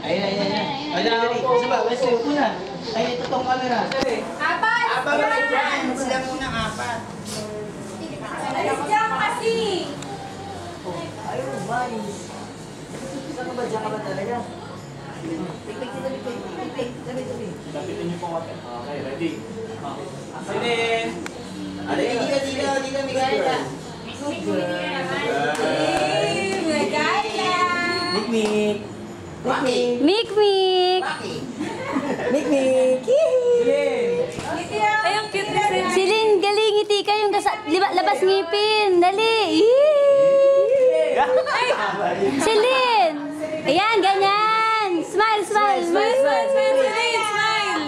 Ayun. Isa ba? Wesley, upo na. Ay, ito tong camera. Apat! Sila muna apat. Diyan kasi! Ayun, mais. Saan ka ba? Diyan ka ba talaga? Tipik, tabi. Lapitin niyo po kami. Okay, ready? Sine! Dito, Miguel. Magaya! Mikmik! Maki. Mikmik! Mikmik! Ay, ang cute na rin. Silin, galing, ngiti ka yung labas ngipin. Dali! Silin! Ayan, ganyan! Smile! Smile, Celine, smile!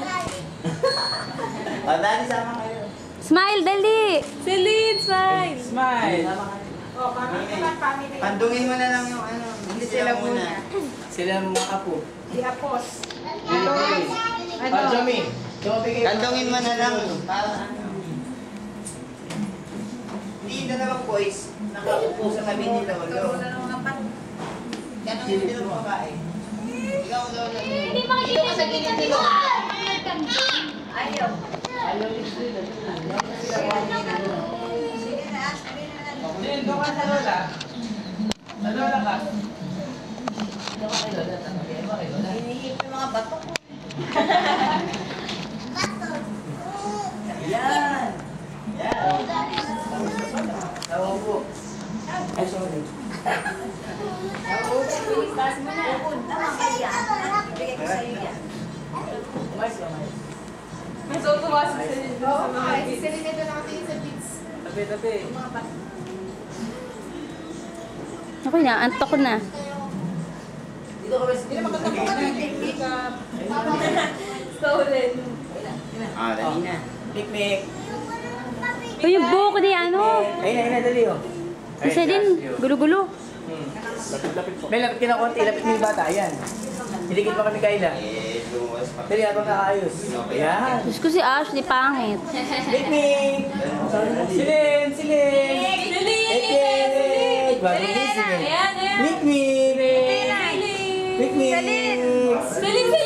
Dali sama kayo. Smile, dali! Celine, smile! Smile! Pandungin mo na lang yung ano. Hindi sila muna. Sila ang mga apo. Di apos. Jomi! Jomi kayo. Kandungin mo na lang. Para ano. Hindi dalawang boys. Nakaupo sa tabi ni Lolo. Ganun yung dalawang babae. Ikaw, Lolo. Hindi makikita sa gilid ni Lolo. Ayaw. Din, doon ka sa Lola. Sa Lola ka. Doon ka kay Lola. Tanongin mo kay Lola. Hinihip yung mga bato ko. Yan! Yan! Tawag po. Ay, sorry. Umayos ka, umayos. Mas tumasok sa Celine. Si Celine ito nakatingin sa beats. Tabi. Okay na, antok ko na. Dito ka ba? Hindi naman katapo ka ng technique. Stolen. Dali na. Mikmik. Uy, yung buhok ni ano? Ayun na, dali oh. Kasi din, gulo-gulo. Lapit po. May lapit ka na konti, lapit mo yung bata, ayan. Hiligit mo kami Kayla. Lumas pa. Dali, habang nakaayos. Ayan. Diyos ko si Ashley, pangit. Mikmik! Silin! Mikmik! Bagong gising eh. Ayan. Mikmik! Mikmik! Celine!